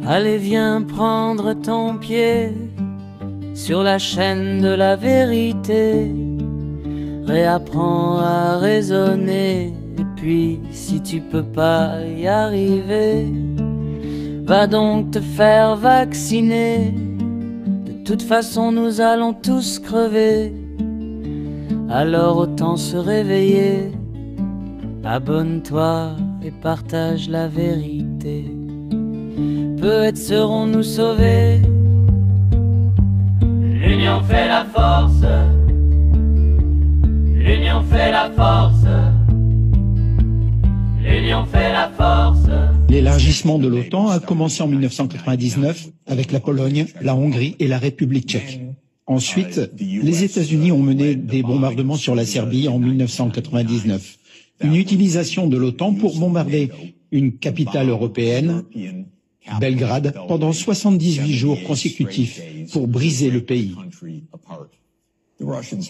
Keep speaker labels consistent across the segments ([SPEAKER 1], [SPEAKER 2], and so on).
[SPEAKER 1] Allez, viens prendre ton pied sur la chaîne de la vérité. Réapprends à raisonner. Et puis, si tu peux pas y arriver, va donc te faire vacciner. De toute façon, nous allons tous crever. Alors autant se réveiller. Abonne-toi et partage la vérité. Peut-être serons-nous sauvés. L'union fait la force. L'union fait la force. L'union fait la force.
[SPEAKER 2] L'élargissement de l'OTAN a commencé en 1999 avec la Pologne, la Hongrie et la République tchèque. Ensuite, les États-Unis ont mené des bombardements sur la Serbie en 1999. Une utilisation de l'OTAN pour bombarder une capitale européenne, Belgrade, pendant 78 jours consécutifs pour briser le pays.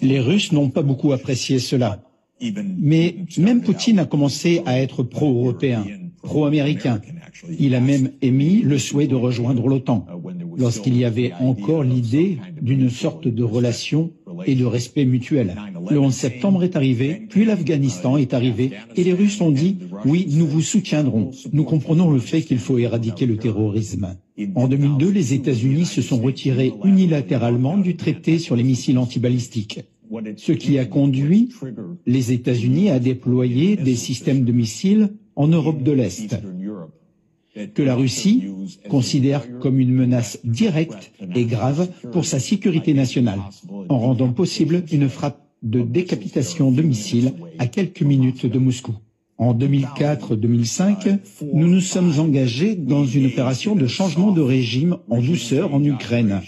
[SPEAKER 2] Les Russes n'ont pas beaucoup apprécié cela. Mais même Poutine a commencé à être pro-européen, pro-américain. Il a même émis le souhait de rejoindre l'OTAN, lorsqu'il y avait encore l'idée d'une sorte de relation et de respect mutuel. Le 11 septembre est arrivé, puis l'Afghanistan est arrivé, et les Russes ont dit « Oui, nous vous soutiendrons. Nous comprenons le fait qu'il faut éradiquer le terrorisme. » En 2002, les États-Unis se sont retirés unilatéralement du traité sur les missiles antibalistiques, ce qui a conduit les États-Unis à déployer des systèmes de missiles en Europe de l'Est, que la Russie considère comme une menace directe et grave pour sa sécurité nationale, en rendant possible une frappe de décapitation de missiles à quelques minutes de Moscou. En 2004-2005, nous nous sommes engagés dans une opération de changement de régime en douceur en Ukraine,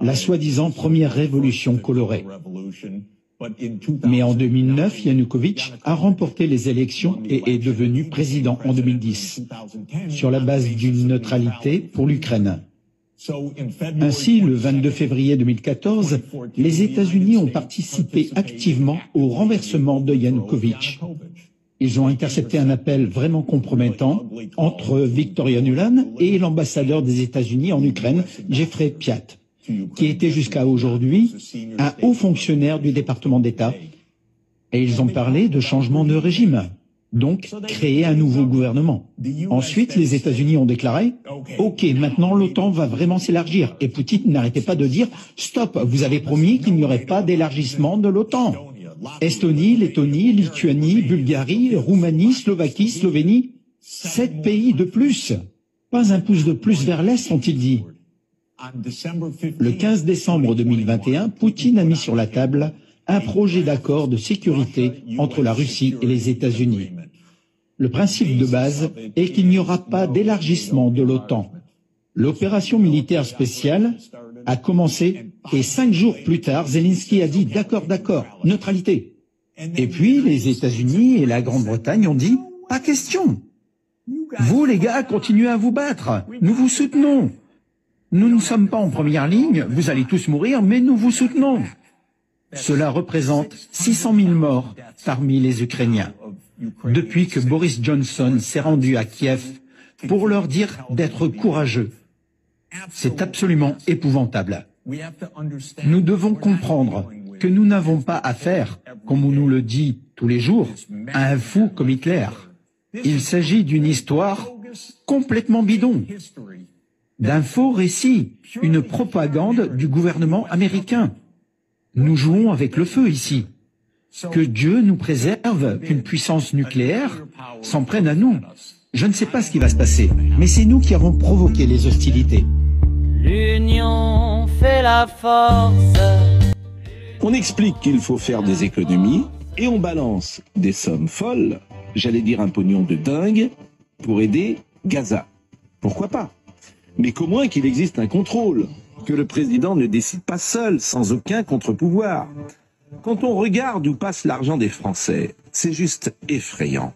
[SPEAKER 2] la soi-disant première révolution colorée. Mais en 2009, Yanukovych a remporté les élections et est devenu président en 2010, sur la base d'une neutralité pour l'Ukraine. Ainsi, le 22 février 2014, les États-Unis ont participé activement au renversement de Yanukovych. Ils ont intercepté un appel vraiment compromettant entre Victoria Nuland et l'ambassadeur des États-Unis en Ukraine, Jeffrey Piat, qui était jusqu'à aujourd'hui un haut fonctionnaire du département d'État. Et ils ont parlé de changement de régime, donc créer un nouveau gouvernement. Ensuite, les États-Unis ont déclaré « Ok, maintenant l'OTAN va vraiment s'élargir ». Et Poutine n'arrêtait pas de dire « Stop, vous avez promis qu'il n'y aurait pas d'élargissement de l'OTAN ». Estonie, Lettonie, Lituanie, Bulgarie, Roumanie, Slovaquie, Slovénie, 7 pays de plus. Pas un pouce de plus vers l'Est, ont-ils dit. Le 15 décembre 2021, Poutine a mis sur la table un projet d'accord de sécurité entre la Russie et les États-Unis. Le principe de base est qu'il n'y aura pas d'élargissement de l'OTAN. L'opération militaire spéciale a commencé et 5 jours plus tard, Zelensky a dit « D'accord, d'accord, neutralité ». Et puis les États-Unis et la Grande-Bretagne ont dit « Pas question. Vous les gars, continuez à vous battre. Nous vous soutenons. Nous ne sommes pas en première ligne, vous allez tous mourir, mais nous vous soutenons. » Cela représente 600 000 morts parmi les Ukrainiens, depuis que Boris Johnson s'est rendu à Kiev pour leur dire d'être courageux. C'est absolument épouvantable. Nous devons comprendre que nous n'avons pas affaire, comme on nous le dit tous les jours, à un fou comme Hitler. Il s'agit d'une histoire complètement bidon, d'un faux récit, une propagande du gouvernement américain. Nous jouons avec le feu ici. Que Dieu nous préserve qu'une puissance nucléaire s'en prenne à nous. Je ne sais pas ce qui va se passer, mais c'est nous qui avons provoqué les hostilités.
[SPEAKER 1] L'union fait la force.
[SPEAKER 3] On explique qu'il faut faire des économies et on balance des sommes folles, j'allais dire un pognon de dingue, pour aider Gaza. Pourquoi pas? Mais qu'au moins qu'il existe un contrôle, que le président ne décide pas seul, sans aucun contre-pouvoir. Quand on regarde où passe l'argent des Français, c'est juste effrayant.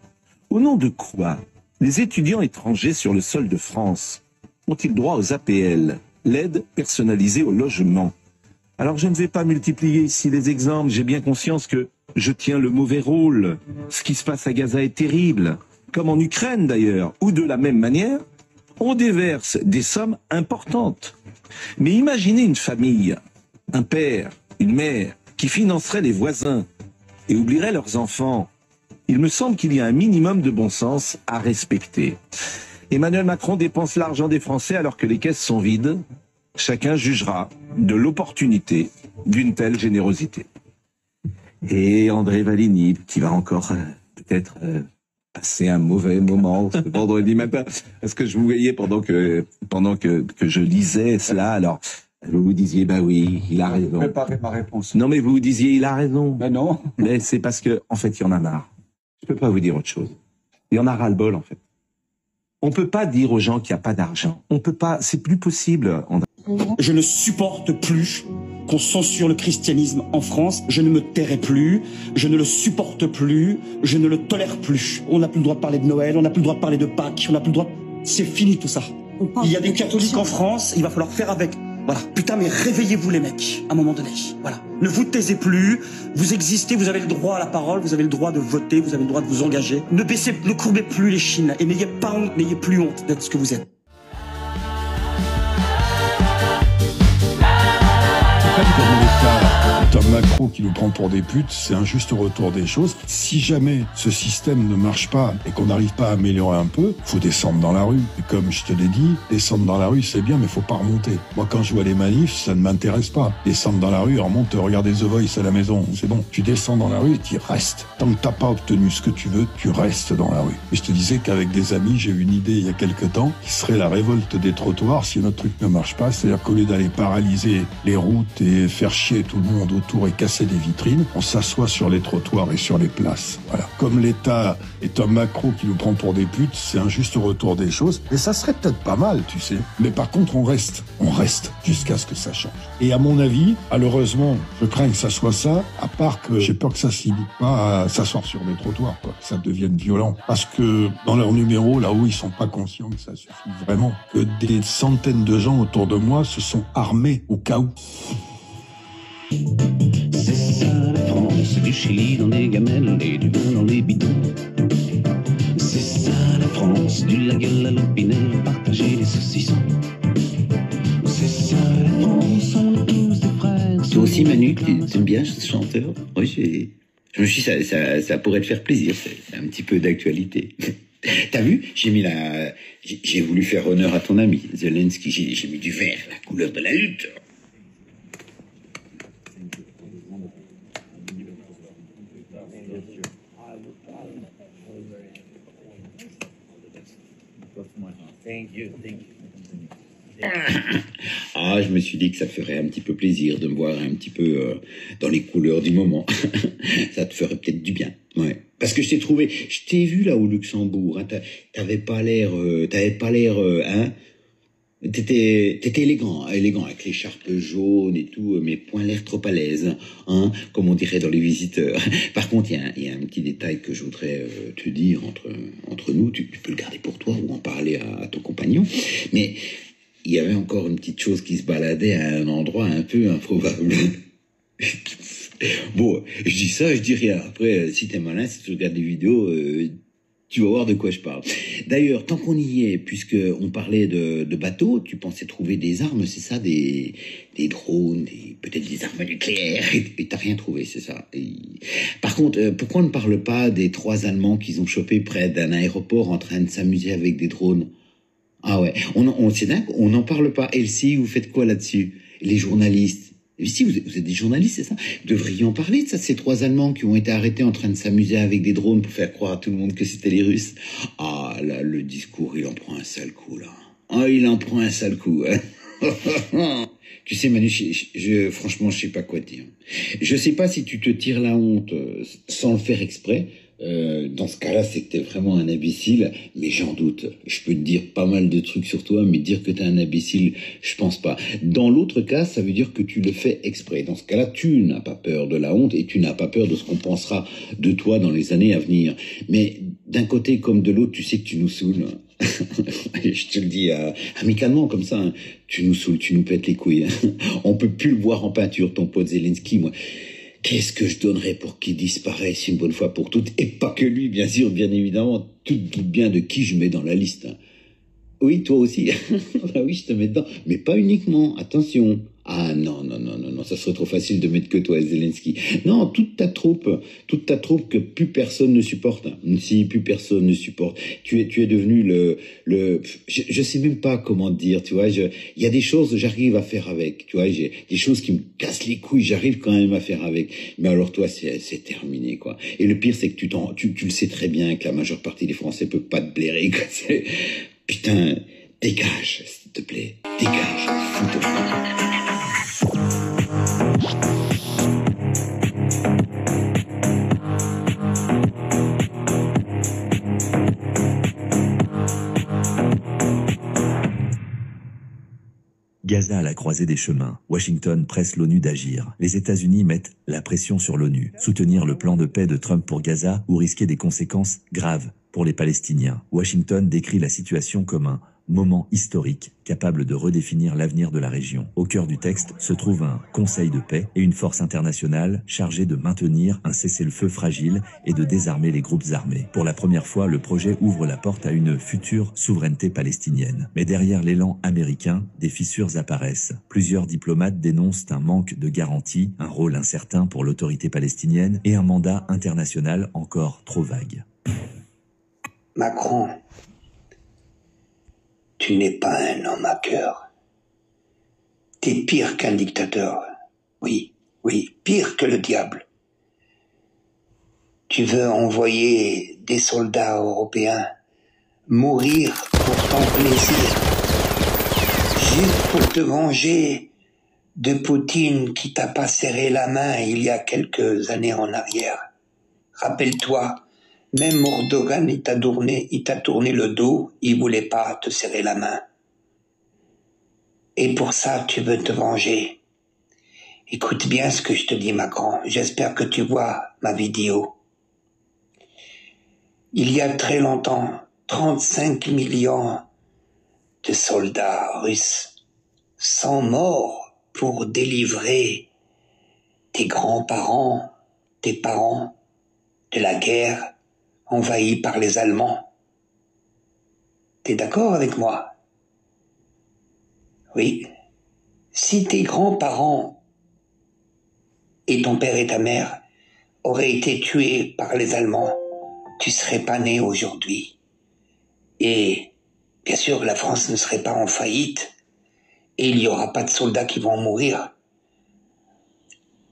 [SPEAKER 3] Au nom de quoi les étudiants étrangers sur le sol de France ont-ils droit aux APL, l'aide personnalisée au logement? Alors je ne vais pas multiplier ici les exemples, j'ai bien conscience que Je tiens le mauvais rôle. Ce qui se passe à Gaza est terrible, comme en Ukraine d'ailleurs, où de la même manière, on déverse des sommes importantes. Mais imaginez une famille, un père, une mère, qui financerait les voisins et oublierait leurs enfants. Il me semble qu'il y a un minimum de bon sens à respecter. Emmanuel Macron dépense l'argent des Français alors que les caisses sont vides. Chacun jugera de l'opportunité d'une telle générosité. Et André Valigny, qui va encore peut-être passer un mauvais moment ce vendredi matin. Est-ce que je vous voyais pendant que je lisais cela, alors vous vous disiez, bah oui, il a raison.
[SPEAKER 4] Préparez ma réponse.
[SPEAKER 3] Non, mais vous vous disiez, il a raison.
[SPEAKER 4] Ben non.
[SPEAKER 3] Mais c'est parce que, en fait, il y en a marre. Je peux pas vous dire autre chose. Il y en a ras-le-bol, en fait. On peut pas dire aux gens qu'il n'y a pas d'argent. On peut pas, c'est plus possible, André.
[SPEAKER 5] Je ne supporte plus qu'on censure le christianisme en France. Je ne me tairai plus, je ne le supporte plus, je ne le tolère plus. On n'a plus le droit de parler de Noël, on n'a plus le droit de parler de Pâques, on n'a plus le droit... C'est fini tout ça. Il y a des catholiques en France, il va falloir faire avec. Voilà. Putain, mais réveillez-vous les mecs, à un moment donné. Voilà. Ne vous taisez plus, vous existez, vous avez le droit à la parole, vous avez le droit de voter, vous avez le droit de vous engager. Ne courbez plus les chines et n'ayez pas honte, n'ayez plus honte d'être ce que vous êtes.
[SPEAKER 6] Comme l'État est un macro qui nous prend pour des putes, c'est un juste retour des choses. Si jamais ce système ne marche pas et qu'on n'arrive pas à améliorer un peu, faut descendre dans la rue. Et comme je te l'ai dit, descendre dans la rue c'est bien, mais faut pas remonter. Moi quand je vois les manifs, ça ne m'intéresse pas. Descendre dans la rue, remonte, regarder The Voice à la maison, c'est bon. Tu descends dans la rue et tu restes. Tant que t'as pas obtenu ce que tu veux, tu restes dans la rue. Et je te disais qu'avec des amis, j'ai eu une idée il y a quelques temps, qui serait la révolte des trottoirs si notre truc ne marche pas. C'est-à-dire qu'au lieu d'aller paralyser les routes et faire chier tout le monde autour et casser des vitrines, on s'assoit sur les trottoirs et sur les places. Voilà. Comme l'État est un macro qui nous prend pour des putes, c'est un juste retour des choses. Et ça serait peut-être pas mal, tu sais. Mais par contre, on reste jusqu'à ce que ça change. Et à mon avis, malheureusement, je crains que ça soit ça, à part que j'ai peur que ça se limite pas à s'asseoir sur les trottoirs, quoi, que ça devienne violent. Parce que dans leur numéro, là-haut, ils sont pas conscients que ça suffit vraiment. Que des centaines de gens autour de moi se sont armés au cas où.
[SPEAKER 7] C'est ça la France, du Chili dans les gamelles et du vin dans les bidons. C'est ça la France, du la gueule à l'opinel, partager les saucissons. C'est ça la France, on est tous des frères.
[SPEAKER 8] Toi aussi Manu, t'aimes bien ce chanteur? Oui, je me suis dit ça pourrait te faire plaisir, c'est un petit peu d'actualité. T'as vu, j'ai voulu faire honneur à ton ami Zelensky, j'ai mis du vert, la couleur de la lutte. Ah, je me suis dit que ça te ferait un petit peu plaisir de me voir un petit peu dans les couleurs du moment. Ça te ferait peut-être du bien. Ouais. Parce que je t'ai vu là au Luxembourg. Hein, t'avais pas l'air, hein. T'étais élégant avec l'écharpe jaune et tout, mais point l'air trop à l'aise, hein, comme on dirait dans Les Visiteurs. Par contre, il y a un petit détail que je voudrais te dire entre nous. Tu peux le garder pour toi ou en parler à ton compagnon. Mais il y avait encore une petite chose qui se baladait à un endroit un peu improbable. Bon, je dis ça, je dis rien. Après, si t'es malin, si tu regardes les vidéos, tu vas voir de quoi je parle. D'ailleurs, tant qu'on y est, puisque on parlait de bateaux, tu pensais trouver des armes, c'est ça, des drones, peut-être des armes nucléaires, et t'as rien trouvé, c'est ça. Par contre, pourquoi on ne parle pas des 3 Allemands qu'ils ont chopés près d'un aéroport en train de s'amuser avec des drones? Ah ouais, c'est dingue, on n'en parle pas. Elsie, vous faites quoi là-dessus? Les journalistes? Si, vous êtes des journalistes, c'est ça? Vous devriez en parler de ça, ces 3 Allemands qui ont été arrêtés en train de s'amuser avec des drones pour faire croire à tout le monde que c'était les Russes. Ah, là, le discours, il en prend un sale coup, là. Ah, il en prend un sale coup, hein. Tu sais, Manu, franchement, je sais pas quoi dire. Je sais pas si tu te tires la honte sans le faire exprès. Dans ce cas-là, c'est que t'es vraiment un imbécile, mais j'en doute. Je peux te dire pas mal de trucs sur toi, mais dire que t'es un imbécile, je pense pas. Dans l'autre cas, ça veut dire que tu le fais exprès. Dans ce cas-là, tu n'as pas peur de la honte et tu n'as pas peur de ce qu'on pensera de toi dans les années à venir. Mais d'un côté comme de l'autre, tu sais que tu nous saoules. Je te le dis amicalement comme ça, hein. Tu nous saoules, tu nous pètes les couilles. On peut plus le voir en peinture, ton pote Zelensky, moi. Qu'est-ce que je donnerais pour qu'il disparaisse une bonne fois pour toutes? Et pas que lui, bien sûr, bien évidemment. Tu te doutes bien de qui je mets dans la liste. Oui, toi aussi. Bah oui, je te mets dedans. Mais pas uniquement, attention. Ah non, ça serait trop facile de mettre que toi, Zelensky. Non, toute ta troupe que plus personne ne supporte. Si, plus personne ne supporte. Tu es devenu je sais même pas comment te dire, tu vois, il y a des choses que j'arrive à faire avec, tu vois, j'ai des choses qui me cassent les couilles, j'arrive quand même à faire avec. Mais alors toi, c'est terminé, quoi. Et le pire, c'est que tu le sais très bien que la majeure partie des Français peut pas te blairer, quoi. Putain, dégage, s'il te plaît. Dégage, fous-toi.
[SPEAKER 4] Gaza à la croisée des chemins. Washington presse l'ONU d'agir. Les États-Unis mettent la pression sur l'ONU. Soutenir le plan de paix de Trump pour Gaza ou risquer des conséquences graves pour les Palestiniens. Washington décrit la situation comme un moment historique capable de redéfinir l'avenir de la région. Au cœur du texte se trouve un conseil de paix et une force internationale chargée de maintenir un cessez-le-feu fragile et de désarmer les groupes armés. Pour la première fois, le projet ouvre la porte à une future souveraineté palestinienne. Mais derrière l'élan américain, des fissures apparaissent. Plusieurs diplomates dénoncent un manque de garantie, un rôle incertain pour l'autorité palestinienne et un mandat international encore trop vague.
[SPEAKER 9] Macron, tu n'es pas un homme à cœur. T'es pire qu'un dictateur. Oui, pire que le diable. Tu veux envoyer des soldats européens mourir pour ton plaisir, juste pour te venger de Poutine qui t'a pas serré la main il y a quelques années en arrière. Rappelle-toi, même Erdogan, il t'a tourné le dos, il voulait pas te serrer la main. Et pour ça, tu veux te venger. Écoute bien ce que je te dis, Macron. J'espère que tu vois ma vidéo. Il y a très longtemps, 35 millions de soldats russes sont morts pour délivrer tes grands-parents, tes parents de la guerre envahis par les Allemands. T'es d'accord avec moi? Oui. Si tes grands-parents et ton père et ta mère auraient été tués par les Allemands, tu serais pas né aujourd'hui. Et bien sûr, la France ne serait pas en faillite et il n'y aura pas de soldats qui vont mourir.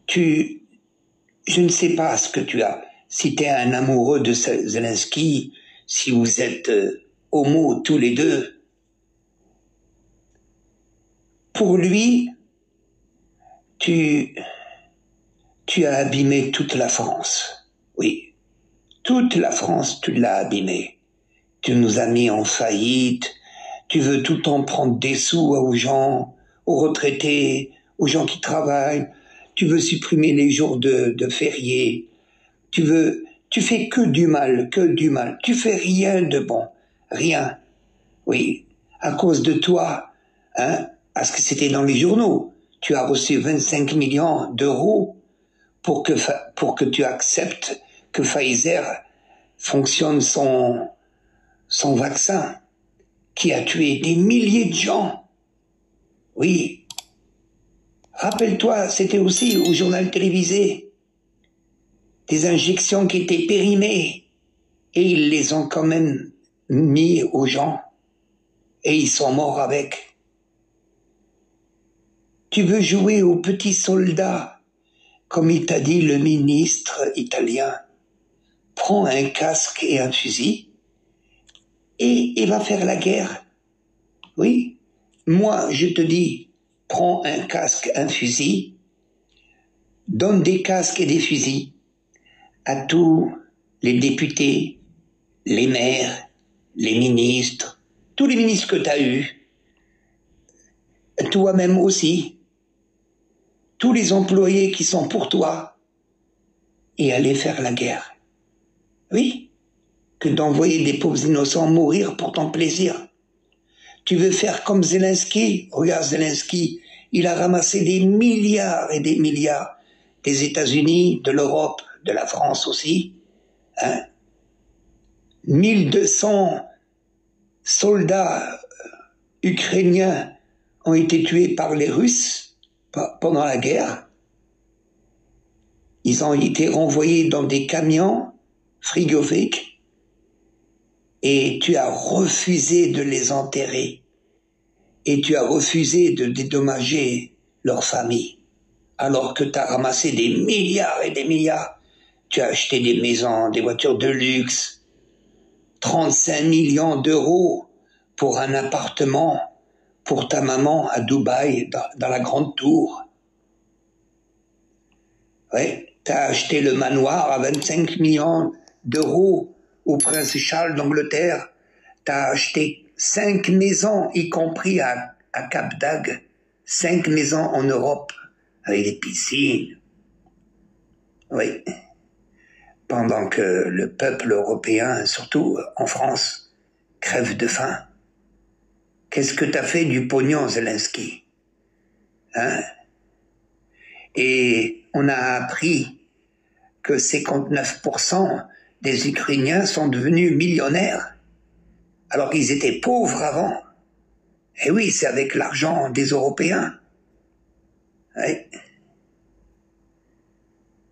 [SPEAKER 9] Je ne sais pas ce que tu as. Si tu es un amoureux de Zelensky, si vous êtes homo tous les deux, pour lui, tu as abîmé toute la France. Oui, toute la France, tu l'as abîmée. Tu nous as mis en faillite, tu veux tout le temps prendre des sous aux gens, aux retraités, aux gens qui travaillent, tu veux supprimer les jours de fériés. Tu fais que du mal. Tu fais rien de bon. Rien. Oui. À cause de toi, parce que c'était dans les journaux. Tu as reçu 25 millions d'euros pour que tu acceptes que Pfizer fonctionne son vaccin, qui a tué des milliers de gens. Oui. Rappelle-toi, c'était aussi au journal télévisé. Des injections qui étaient périmées et ils les ont quand même mis aux gens et ils sont morts avec. Tu veux jouer aux petits soldats, comme il t'a dit le ministre italien. Prends un casque et un fusil et va faire la guerre. Oui, moi je te dis, prends un casque, un fusil, donne des casques et des fusils à tous les députés, les maires, les ministres, tous les ministres que tu as eus, toi-même aussi, tous les employés qui sont pour toi, et aller faire la guerre. Oui, que d'envoyer des pauvres innocents mourir pour ton plaisir. Tu veux faire comme Zelensky? Regarde Zelensky, il a ramassé des milliards et des milliards des États-Unis, de l'Europe, de la France aussi. 1200 soldats ukrainiens ont été tués par les Russes pendant la guerre. Ils ont été renvoyés dans des camions frigorifiques et tu as refusé de les enterrer et tu as refusé de dédommager leurs familles alors que tu as ramassé des milliards et des milliards. Tu as acheté des maisons, des voitures de luxe, 35 millions d'euros pour un appartement pour ta maman à Dubaï, dans la grande tour. Ouais, tu as acheté le manoir à 25 millions d'euros au Prince Charles d'Angleterre. Tu as acheté 5 maisons, y compris à Cap d'Agde, 5 maisons en Europe, avec des piscines. Oui. Pendant que le peuple européen, surtout en France, crève de faim. Qu'est-ce que t'as fait du pognon, Zelensky? Et on a appris que 59% des Ukrainiens sont devenus millionnaires, alors qu'ils étaient pauvres avant. Et oui, c'est avec l'argent des Européens. Ouais.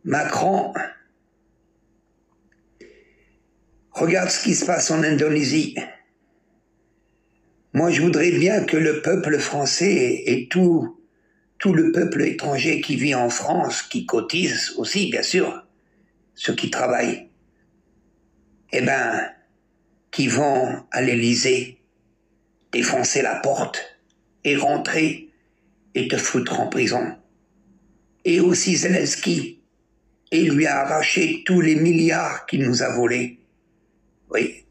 [SPEAKER 9] Macron, regarde ce qui se passe en Indonésie. Moi, je voudrais bien que le peuple français et tout le peuple étranger qui vit en France, qui cotise aussi, bien sûr, ceux qui travaillent, qui vont à l'Élysée défoncer la porte et rentrer et te foutre en prison. Et aussi Zelensky, et lui a arraché tous les milliards qu'il nous a volés. Oui,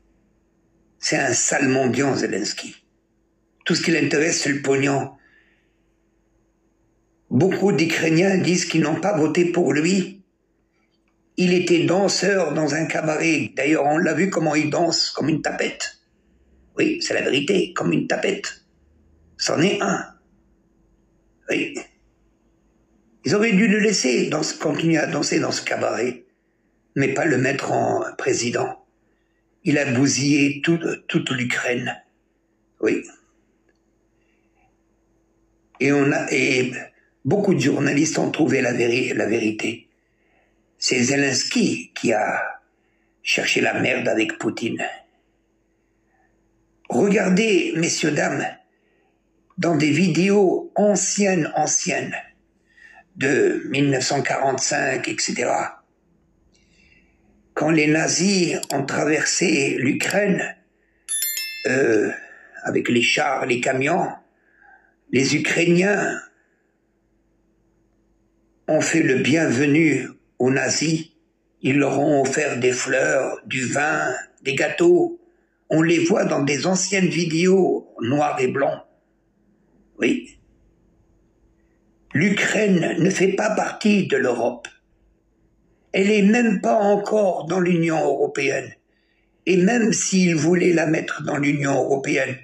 [SPEAKER 9] c'est un sale mendiant, Zelensky. Tout ce qui l'intéresse, c'est le pognon. Beaucoup d'Ukrainiens disent qu'ils n'ont pas voté pour lui. Il était danseur dans un cabaret. D'ailleurs, on l'a vu comment il danse, comme une tapette. Oui, c'est la vérité, comme une tapette. C'en est un. Oui. Ils auraient dû le laisser continuer à danser dans ce cabaret, mais pas le mettre en président. Il a bousillé toute l'Ukraine. Oui. Et beaucoup de journalistes ont trouvé la vérité. C'est Zelensky qui a cherché la merde avec Poutine. Regardez, messieurs, dames, dans des vidéos anciennes, de 1945, etc., quand les nazis ont traversé l'Ukraine, avec les chars, les camions, les Ukrainiens ont fait le bienvenu aux nazis. Ils leur ont offert des fleurs, du vin, des gâteaux. On les voit dans des anciennes vidéos noires et blancs. Oui. L'Ukraine ne fait pas partie de l'Europe. Elle n'est même pas encore dans l'Union européenne. Et même s'ils voulaient la mettre dans l'Union européenne,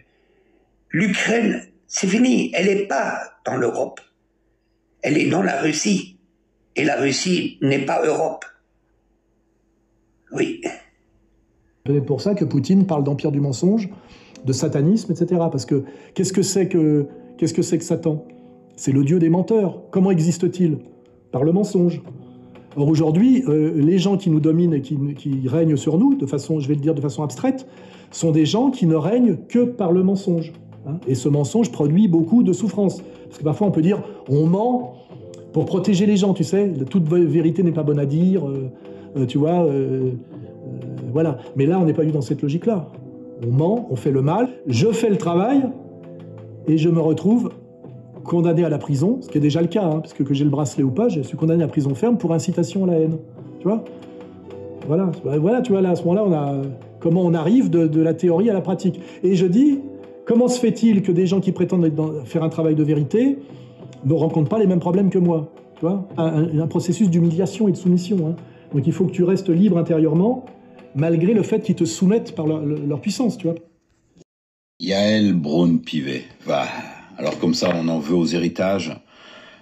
[SPEAKER 9] l'Ukraine, c'est fini, elle n'est pas dans l'Europe. Elle est dans la Russie. Et la Russie n'est pas Europe. Oui.
[SPEAKER 10] C'est pour ça que Poutine parle d'empire du mensonge, de satanisme, etc. Parce que qu'est-ce que c'est que Satan? C'est le dieu des menteurs. Comment existe-t-il? Par le mensonge. Or aujourd'hui, les gens qui nous dominent et qui règnent sur nous, de façon, je vais le dire de façon abstraite, sont des gens qui ne règnent que par le mensonge. Et ce mensonge produit beaucoup de souffrance. Parce que parfois on peut dire, on ment pour protéger les gens, tu sais. Toute vérité n'est pas bonne à dire, tu vois. Voilà. Mais là, on n'est pas du tout dans cette logique-là. On ment, on fait le mal, je fais le travail, et je me retrouve condamné à la prison, ce qui est déjà le cas, parce que j'ai le bracelet ou pas, je suis condamné à prison ferme pour incitation à la haine. Tu vois? Voilà, tu vois, là, à ce moment-là, comment on arrive de la théorie à la pratique. Et je dis, comment se fait-il que des gens qui prétendent faire un travail de vérité ne rencontrent pas les mêmes problèmes que moi? Tu vois? Un processus d'humiliation et de soumission. Donc il faut que tu restes libre intérieurement, malgré le fait qu'ils te soumettent par leur puissance, tu vois.
[SPEAKER 11] Yael Braun-Pivet. Alors comme ça, on en veut aux héritages.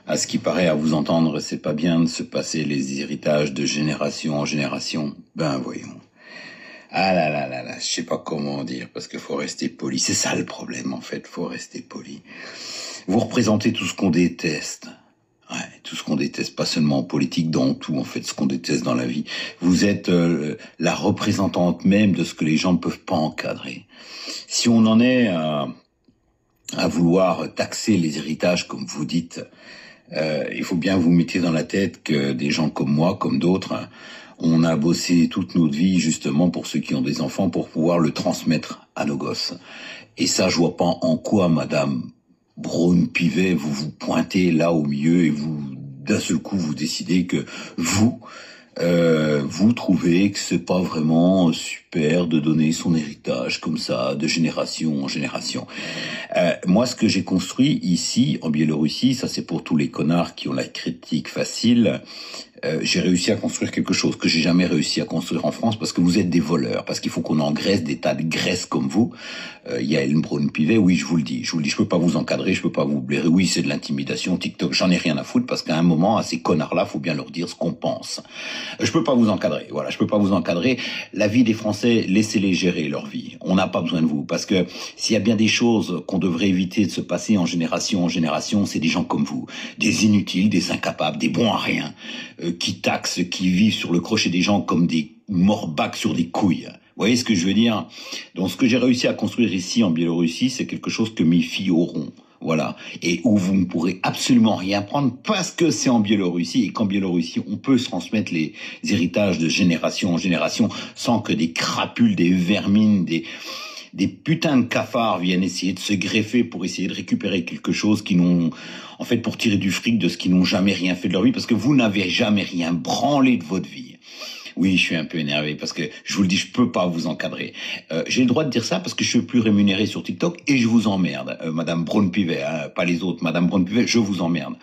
[SPEAKER 8] À ce qui paraît, à vous entendre, c'est pas bien de se passer les héritages de génération en génération. Ben voyons. Ah là là là là, je sais pas comment dire, parce qu'il faut rester poli. C'est ça le problème, en fait, faut rester poli. Vous représentez tout ce qu'on déteste. Ouais, tout ce qu'on déteste, pas seulement en politique, dans tout, en fait, ce qu'on déteste dans la vie. Vous êtes la représentante même de ce que les gens ne peuvent pas encadrer. Si on en est à vouloir taxer les héritages, comme vous dites, il faut bien vous mettre dans la tête que des gens comme moi, comme d'autres, on a bossé toute notre vie justement pour ceux qui ont des enfants pour pouvoir le transmettre à nos gosses. Et ça, je vois pas en quoi, madame Braun-Pivet, vous vous pointez là au milieu et vous, d'un seul coup, vous décidez que vous trouvez que c'est pas vraiment super de donner son héritage comme ça, de génération en génération. Moi, ce que j'ai construit ici, en Biélorussie, ça c'est pour tous les connards qui ont la critique facile, j'ai réussi à construire quelque chose que j'ai jamais réussi à construire en France parce que vous êtes des voleurs, parce qu'il faut qu'on engraisse des tas de graisses comme vous. Yael Braun-Pivet, oui, je vous le dis, je peux pas vous encadrer, je peux pas vous blairer, oui, c'est de l'intimidation, TikTok, j'en ai rien à foutre parce qu'à un moment, à ces connards-là, faut bien leur dire ce qu'on pense. Je peux pas vous encadrer, voilà, je peux pas vous encadrer. La vie des Français, laissez-les gérer leur vie. On n'a pas besoin de vous parce que s'il y a bien des choses qu'on devrait éviter de se passer en génération, c'est des gens comme vous, des inutiles, des incapables, des bons à rien, qui taxent, qui vivent sur le crochet des gens comme des morbacs sur des couilles. Vous voyez ce que je veux dire? Donc ce que j'ai réussi à construire ici en Biélorussie, c'est quelque chose que mes filles auront. Voilà. Et où vous ne pourrez absolument rien prendre parce que c'est en Biélorussie et qu'en Biélorussie, on peut se transmettre les héritages de génération en génération sans que des crapules, des vermines, des putains de cafards viennent essayer de se greffer pour essayer de récupérer quelque chose qui n'ont, en fait, pour tirer du fric de ce qui n'ont jamais rien fait de leur vie parce que vous n'avez jamais rien branlé de votre vie. Oui, je suis un peu énervé parce que je vous le dis, je peux pas vous encadrer. J'ai le droit de dire ça parce que je suis plus rémunéré sur TikTok et je vous emmerde, Madame Braun-Pivet, hein, pas les autres. Madame Braun-Pivet, je vous emmerde.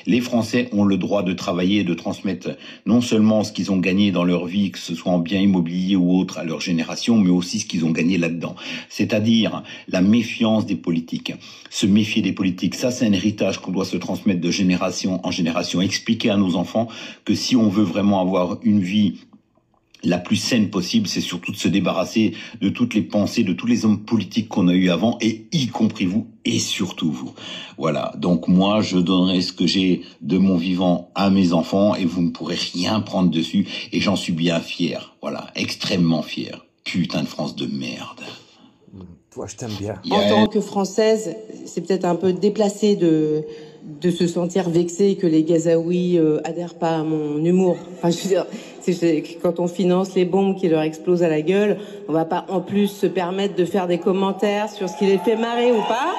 [SPEAKER 8] Les Français ont le droit de travailler et de transmettre non seulement ce qu'ils ont gagné dans leur vie, que ce soit en biens immobiliers ou autre à leur génération, mais aussi ce qu'ils ont gagné là-dedans. C'est-à-dire la méfiance des politiques. Se méfier des politiques, ça c'est un héritage qu'on doit se transmettre de génération en génération. Expliquer à nos enfants que si on veut vraiment avoir une vie la plus saine possible, c'est surtout de se débarrasser de toutes les pensées, de tous les hommes politiques qu'on a eu avant, et y compris vous, et surtout vous. Voilà, donc moi, je donnerai ce que j'ai de mon vivant à mes enfants, et vous ne pourrez rien prendre dessus, et j'en suis bien fier, voilà, extrêmement fier. Putain de France de merde.
[SPEAKER 11] Toi, je t'aime bien.
[SPEAKER 12] En tant que Française, c'est peut-être un peu déplacé de se sentir vexée que les Gazaouis adhèrent pas à mon humour. Enfin, je veux dire, quand on finance les bombes qui leur explosent à la gueule, on va pas en plus se permettre de faire des commentaires sur ce qui les fait marrer ou pas.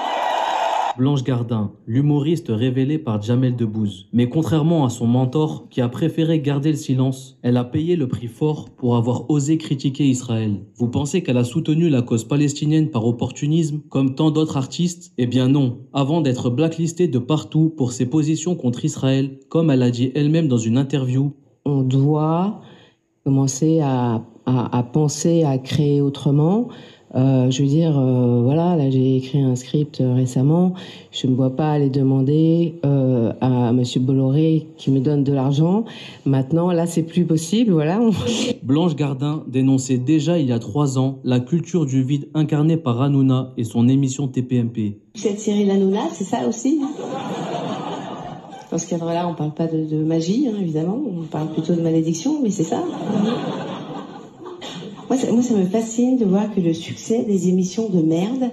[SPEAKER 13] Blanche Gardin, l'humoriste révélée par Jamel Debbouze. Mais contrairement à son mentor, qui a préféré garder le silence, elle a payé le prix fort pour avoir osé critiquer Israël. Vous pensez qu'elle a soutenu la cause palestinienne par opportunisme, comme tant d'autres artistes? Eh bien non. Avant d'être blacklistée de partout pour ses positions contre Israël, comme elle a dit elle-même dans une interview,
[SPEAKER 12] on doit commencer à penser, à créer autrement. Je veux dire, voilà, là j'ai écrit un script récemment, je ne dois pas aller demander à Monsieur Bolloré qui me donne de l'argent. Maintenant, là c'est plus possible, voilà.
[SPEAKER 13] Blanche Gardin dénonçait déjà il y a 3 ans la culture du vide incarnée par Hanouna et son émission TPMP.
[SPEAKER 12] Cette série Hanouna, c'est ça aussi? Dans ce cadre-là, on parle pas de magie, hein, évidemment, on parle plutôt de malédiction, mais c'est ça. Moi, ça me fascine de voir que le succès des émissions de merde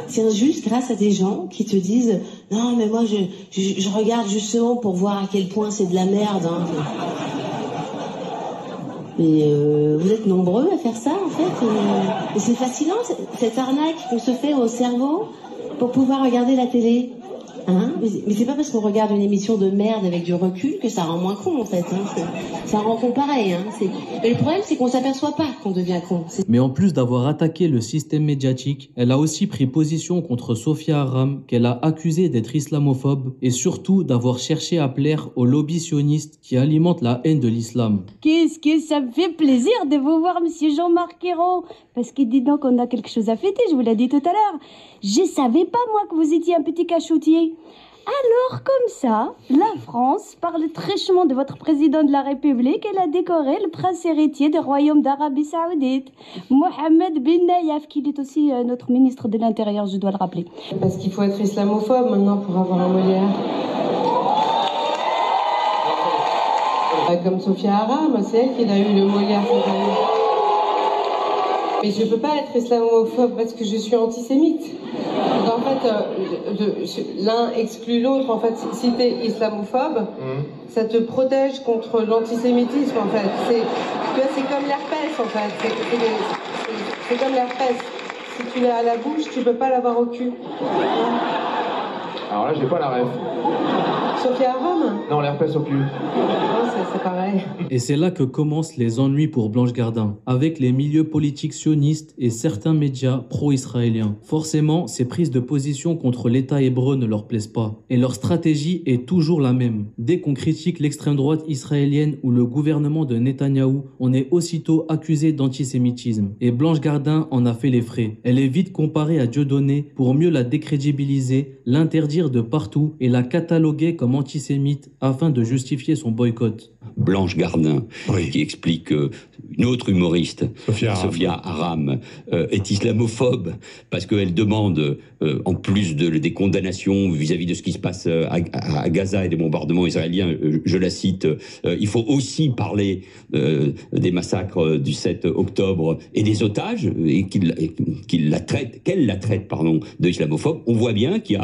[SPEAKER 12] tient juste grâce à des gens qui te disent « Non, mais moi, je regarde justement pour voir à quel point c'est de la merde. Hein. » Mais vous êtes nombreux à faire ça, en fait. Et c'est fascinant, cette arnaque qu'on se fait au cerveau pour pouvoir regarder la télé. Hein, mais c'est pas parce qu'on regarde une émission de merde avec du recul que ça rend moins con en fait. Hein. Ça rend con pareil. Hein. Mais le problème c'est qu'on s'aperçoit pas qu'on devient con.
[SPEAKER 13] Mais en plus d'avoir attaqué le système médiatique, elle a aussi pris position contre Sophia Aram, qu'elle a accusée d'être islamophobe et surtout d'avoir cherché à plaire aux lobbies sionistes qui alimentent la haine de l'islam.
[SPEAKER 14] Qu'est-ce que ça me fait plaisir de vous voir, monsieur Jean-Marc Ayrault. Parce que dis donc, on a quelque chose à fêter, je vous l'ai dit tout à l'heure. Je savais pas, moi, que vous étiez un petit cachotier. Alors, comme ça, la France parle trichement de votre président de la République. Elle a décoré le prince héritier du royaume d'Arabie Saoudite, Mohamed bin Nayef, qui est aussi notre ministre de l'Intérieur, je dois le rappeler.
[SPEAKER 15] Parce qu'il faut être islamophobe maintenant pour avoir un Molière. Comme Sophia Aram, c'est elle qui a eu le Molière cette année. Mais je peux pas être islamophobe parce que je suis antisémite. Donc en fait, l'un exclut l'autre. En fait, si tu es islamophobe, ça te protège contre l'antisémitisme. En fait, c'est comme l'herpès. En fait, c'est comme l'herpès. Si tu l'as à la bouche, tu peux pas l'avoir au cul.
[SPEAKER 16] Alors là, j'ai pas la rêve.
[SPEAKER 15] Sophia Aram?
[SPEAKER 16] Non, l'herpès au cul.
[SPEAKER 15] Non, c'est pareil.
[SPEAKER 13] Et c'est là que commencent les ennuis pour Blanche Gardin, avec les milieux politiques sionistes et certains médias pro-israéliens. Forcément, ces prises de position contre l'État hébreu ne leur plaisent pas. Et leur stratégie est toujours la même. Dès qu'on critique l'extrême droite israélienne ou le gouvernement de Netanyahou, on est aussitôt accusé d'antisémitisme. Et Blanche Gardin en a fait les frais. Elle est vite comparée à Dieudonné pour mieux la décrédibiliser, l'interdire de partout et la cataloguer comme antisémite afin de justifier son boycott.
[SPEAKER 17] Blanche Gardin, qui explique une autre humoriste, Sophia Aram, est islamophobe parce qu'elle demande, en plus des condamnations vis-à-vis de ce qui se passe à Gaza et des bombardements israéliens, je la cite, il faut aussi parler des massacres du 7 octobre et des otages, et qu'elle la traite de islamophobe. On voit bien qu'il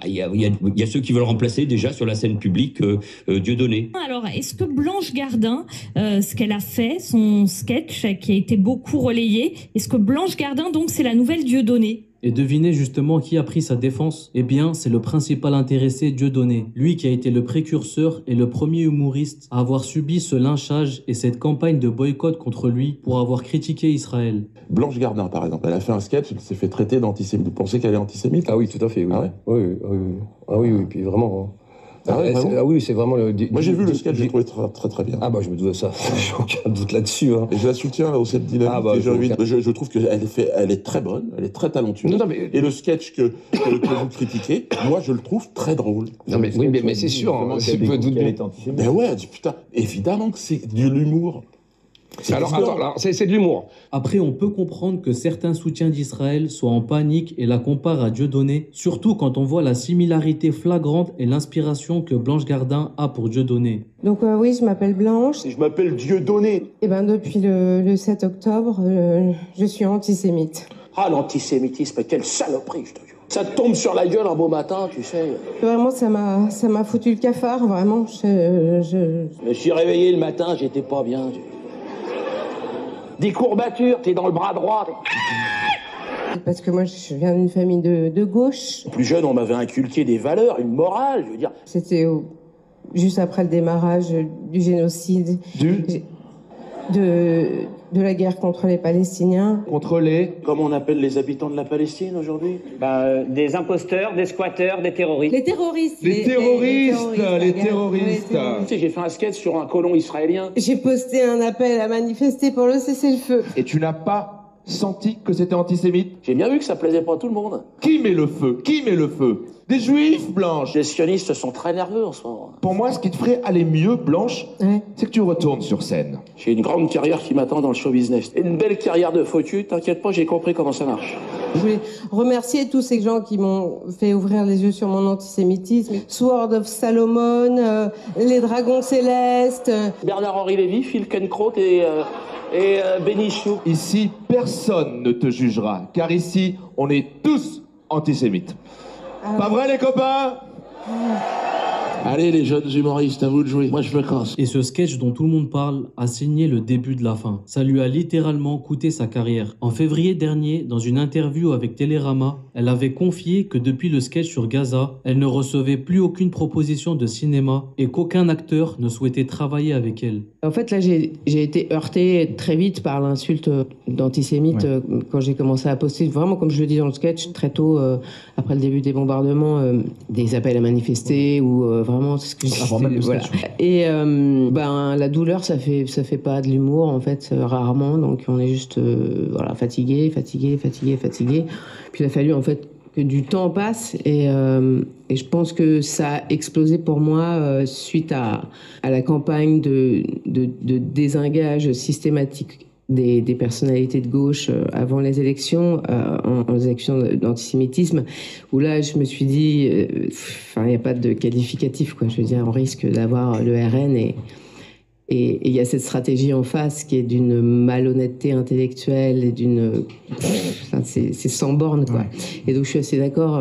[SPEAKER 17] y a ceux qui veulent remplacer déjà sur la scène publique Dieudonné.
[SPEAKER 18] Alors, est-ce que Blanche Gardin, ce qu'elle a fait, son sketch qui a été beaucoup relayé, est-ce que Blanche Gardin, donc, c'est la nouvelle Dieudonné?
[SPEAKER 13] Et devinez justement qui a pris sa défense? Eh bien, c'est le principal intéressé, Dieudonné. Lui qui a été le précurseur et le premier humoriste à avoir subi ce lynchage et cette campagne de boycott contre lui pour avoir critiqué Israël.
[SPEAKER 19] Blanche Gardin, par exemple, elle a fait un sketch, elle s'est fait traiter d'antisémite. Vous pensez qu'elle est antisémite?
[SPEAKER 20] Ah oui, tout à fait, oui.
[SPEAKER 19] Ah ouais?
[SPEAKER 20] Oui, puis vraiment... oui, c'est vraiment le...
[SPEAKER 19] Moi j'ai vu le sketch, j'ai trouvé très bien.
[SPEAKER 20] Ah bah je me doute de ça, j'ai aucun doute là-dessus. Hein.
[SPEAKER 19] Et je la soutiens là, au cette dynamique. Je trouve qu'elle est très bonne, elle est très talentueuse. Et le sketch que vous critiquez, moi je le trouve très drôle.
[SPEAKER 20] Non mais oui, mais c'est sûr, hein, c'est peu doute.
[SPEAKER 19] Mais ouais, putain, évidemment que c'est de l'humour.
[SPEAKER 20] Alors, c'est de l'humour.
[SPEAKER 13] Après, on peut comprendre que certains soutiens d'Israël soient en panique et la comparent à Dieudonné, surtout quand on voit la similarité flagrante et l'inspiration que Blanche Gardin a pour Dieudonné.
[SPEAKER 15] Donc oui, je m'appelle Blanche.
[SPEAKER 19] Et je m'appelle Dieudonné.
[SPEAKER 15] Et depuis le 7 octobre, je suis antisémite.
[SPEAKER 21] Ah, l'antisémitisme, quelle saloperie, je te jure. Ça te tombe sur la gueule un beau matin, tu sais.
[SPEAKER 15] Vraiment, ça m'a foutu le cafard, vraiment.
[SPEAKER 21] Je me suis réveillé le matin, j'étais pas bien. Des courbatures, t'es dans le bras droit.
[SPEAKER 15] Parce que moi, je viens d'une famille de gauche.
[SPEAKER 21] Plus jeune, on m'avait inculqué des valeurs, une morale, je veux dire.
[SPEAKER 15] C'était juste après le démarrage du génocide. De la guerre contre les Palestiniens.
[SPEAKER 21] Contre les... Comment on appelle les habitants de la Palestine aujourd'hui?
[SPEAKER 22] Des imposteurs, des squatteurs, des terroristes.
[SPEAKER 15] Les terroristes.
[SPEAKER 21] Les terroristes. Tu sais, j'ai fait un sketch sur un colon israélien.
[SPEAKER 15] J'ai posté un appel à manifester pour le cessez-le-feu.
[SPEAKER 21] Et tu n'as pas senti que c'était antisémite? J'ai bien vu que ça plaisait pas à tout le monde. Qui met le feu? Des juifs, Blanche. Les sionistes sont très nerveux en ce moment. Pour moi, ce qui te ferait aller mieux, Blanche, c'est que tu retournes sur scène. J'ai une grande carrière qui m'attend dans le show business. Et une belle carrière de foutu, t'inquiète pas, j'ai compris comment ça marche.
[SPEAKER 15] Je voulais remercier tous ces gens qui m'ont fait ouvrir les yeux sur mon antisémitisme. Sword of Salomon, les Dragons Célestes.
[SPEAKER 21] Bernard-Henri Lévy, Phil Kenkrot et Bénichou. Ici, personne ne te jugera, car ici, on est tous antisémites. Pas vrai, les copains? Allez, les jeunes humoristes, à vous de jouer. Moi, je me casse.
[SPEAKER 13] Et ce sketch dont tout le monde parle a signé le début de la fin. Ça lui a littéralement coûté sa carrière. En février dernier, dans une interview avec Télérama, elle avait confié que depuis le sketch sur Gaza, elle ne recevait plus aucune proposition de cinéma et qu'aucun acteur ne souhaitait travailler avec elle.
[SPEAKER 15] En fait, là, j'ai été heurtée très vite par l'insulte d'antisémite quand j'ai commencé à poster, vraiment comme je le dis dans le sketch, très tôt, après le début des bombardements, des appels à manifester ou vraiment ce que voilà. Et la douleur, ça fait pas de l'humour en fait, rarement. Donc on est juste fatigué. Puis il a fallu en fait
[SPEAKER 2] que du temps passe et je pense que ça a explosé pour moi suite à la campagne de désengage systématique des personnalités de gauche avant les élections, en élections d'antisémitisme, où là je me suis dit, il n'y a pas de qualificatif, quoi. Je veux dire, on risque d'avoir le RN et il y a cette stratégie en face qui est d'une malhonnêteté intellectuelle et c'est sans borne, quoi. Et donc je suis assez d'accord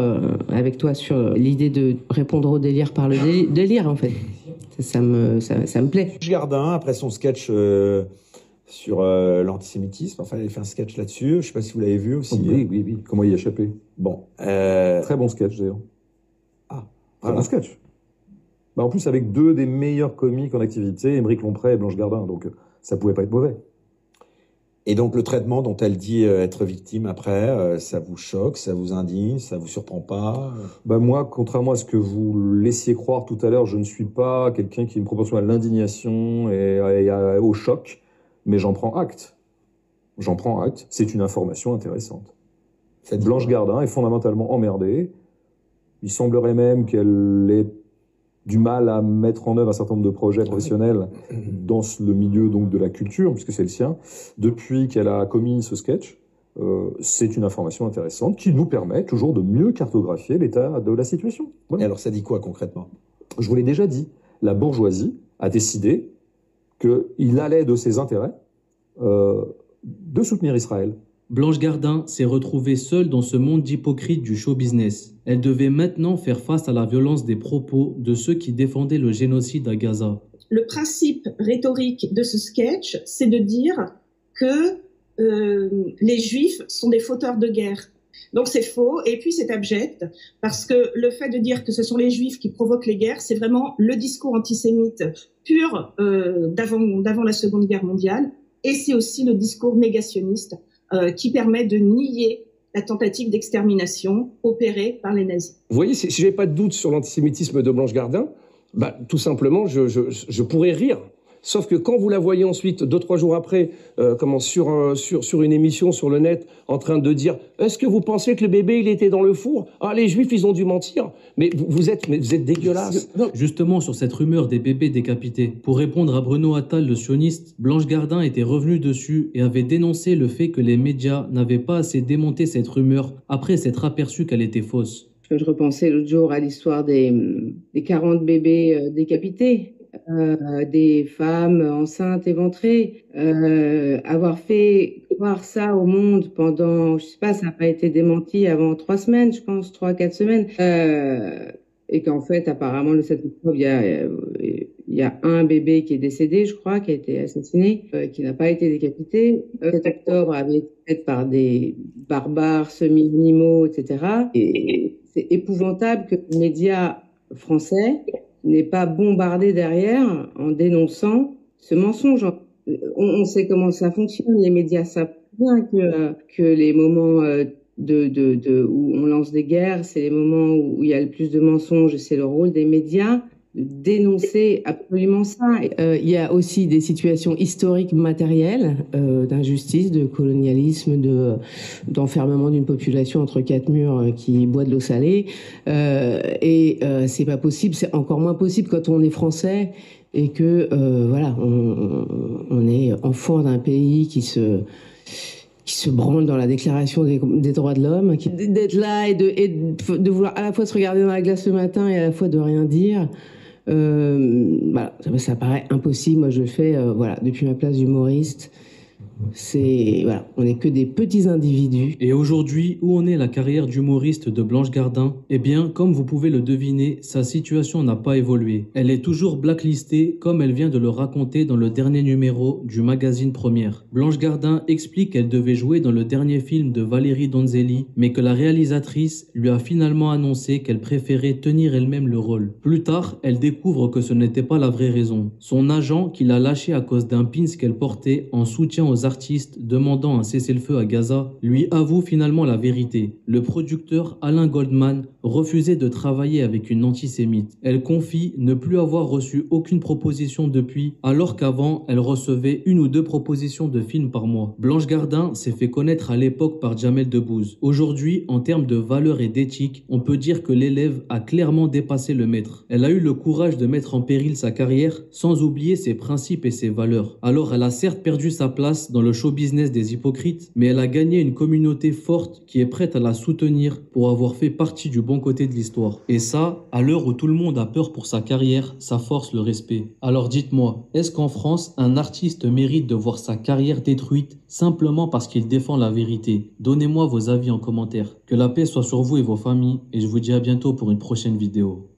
[SPEAKER 2] avec toi sur l'idée de répondre au délire par le délire, en fait. Ça me plaît.
[SPEAKER 16] Gardin, après son sketch sur l'antisémitisme, enfin il a fait un sketch là-dessus, je sais pas si vous l'avez vu aussi.
[SPEAKER 21] Oui. Comment y échapper?
[SPEAKER 16] Bon.
[SPEAKER 21] Très bon sketch d'ailleurs. Très bon sketch. En plus, avec deux des meilleurs comiques en activité, Émeric Lompré et Blanche Gardin, donc ça pouvait pas être mauvais.
[SPEAKER 16] Et donc le traitement dont elle dit être victime après, ça vous choque, ça vous indigne, ça vous surprend pas?
[SPEAKER 21] Moi, contrairement à ce que vous laissiez croire tout à l'heure, je ne suis pas quelqu'un qui a une proportion à l'indignation et au choc, mais j'en prends acte. C'est une information intéressante. Blanche Gardin est fondamentalement emmerdée. Il semblerait même qu'elle ait du mal à mettre en œuvre un certain nombre de projets professionnels dans le milieu donc de la culture, puisque c'est le sien, depuis qu'elle a commis ce sketch. C'est une information intéressante qui nous permet toujours de mieux cartographier l'état de la situation. Voilà.
[SPEAKER 16] Et alors ça dit quoi concrètement?
[SPEAKER 21] Je vous l'ai déjà dit, la bourgeoisie a décidé qu'il allait de ses intérêts de soutenir Israël.
[SPEAKER 13] Blanche Gardin s'est retrouvée seule dans ce monde d'hypocrites du show business. Elle devait maintenant faire face à la violence des propos de ceux qui défendaient le génocide à Gaza.
[SPEAKER 23] Le principe rhétorique de ce sketch, c'est de dire que les Juifs sont des fauteurs de guerre. Donc c'est faux, et puis c'est abject, parce que le fait de dire que ce sont les Juifs qui provoquent les guerres, c'est vraiment le discours antisémite pur d'avant la Seconde Guerre mondiale, et c'est aussi le discours négationniste qui permet de nier la tentative d'extermination opérée par les nazis.
[SPEAKER 20] Vous voyez, si je n'avais pas de doute sur l'antisémitisme de Blanche Gardin, tout simplement, je pourrais rire. Sauf que quand vous la voyez ensuite, 2-3 jours après, sur une émission sur le net, en train de dire « Est-ce que vous pensez que le bébé, il était dans le four? Ah, les Juifs, ils ont dû mentir. » Mais vous êtes dégueulasse.
[SPEAKER 13] Justement, sur cette rumeur des bébés décapités, pour répondre à Bruno Attal, le sioniste, Blanche Gardin était revenue dessus et avait dénoncé le fait que les médias n'avaient pas assez démonté cette rumeur après s'être aperçu qu'elle était fausse.
[SPEAKER 2] Je repensais l'autre jour à l'histoire des 40 bébés décapités. Des femmes enceintes éventrées, avoir fait croire ça au monde pendant, je sais pas, ça n'a pas été démenti avant 3 semaines, je pense, 3-4 semaines, et qu'en fait, apparemment, le 7 octobre, il y a un bébé qui est décédé, je crois, qui a été assassiné, qui n'a pas été décapité. Le 7 octobre avait été fait par des barbares semi-animaux, etc. Et c'est épouvantable que les médias français n'est pas bombardé derrière en dénonçant ce mensonge. On sait comment ça fonctionne, les médias savent bien que les moments où on lance des guerres, c'est les moments où il y a le plus de mensonges, c'est le rôle des médias de dénoncer absolument ça. Il y a aussi des situations historiques matérielles d'injustice, de colonialisme, d'enfermement d'une population entre 4 murs qui boit de l'eau salée. C'est pas possible, c'est encore moins possible quand on est français et que voilà, on est enfant d'un pays qui se branle dans la déclaration des droits de l'homme, d'être là et de vouloir à la fois se regarder dans la glace le matin et à la fois de rien dire. Voilà, ça paraît impossible. Moi, je le fais voilà, depuis ma place d'humoriste. Voilà, on n'est que des petits individus.
[SPEAKER 13] Et aujourd'hui, où en est la carrière d'humoriste de Blanche Gardin? Eh bien, comme vous pouvez le deviner, sa situation n'a pas évolué. Elle est toujours blacklistée, comme elle vient de le raconter dans le dernier numéro du magazine Première. Blanche Gardin explique qu'elle devait jouer dans le dernier film de Valérie Donzelli, mais que la réalisatrice lui a finalement annoncé qu'elle préférait tenir elle-même le rôle. Plus tard, elle découvre que ce n'était pas la vraie raison. Son agent, qui l'a lâchée à cause d'un pins qu'elle portait en soutien aux plusieurs artistes demandant un cessez-le-feu à Gaza lui avouent finalement la vérité. Le producteur Alain Goldman refusait de travailler avec une antisémite. Elle confie ne plus avoir reçu aucune proposition depuis, alors qu'avant, elle recevait 1 ou 2 propositions de films par mois. Blanche Gardin s'est fait connaître à l'époque par Jamel Debbouze. Aujourd'hui, en termes de valeur et d'éthique, on peut dire que l'élève a clairement dépassé le maître. Elle a eu le courage de mettre en péril sa carrière sans oublier ses principes et ses valeurs. Alors elle a certes perdu sa place dans le show business des hypocrites, mais elle a gagné une communauté forte qui est prête à la soutenir pour avoir fait partie du bon côté de l'histoire. Et ça, à l'heure où tout le monde a peur pour sa carrière, ça force le respect. Alors dites-moi, est-ce qu'en France, un artiste mérite de voir sa carrière détruite simplement parce qu'il défend la vérité? Donnez-moi vos avis en commentaire. Que la paix soit sur vous et vos familles, et je vous dis à bientôt pour une prochaine vidéo.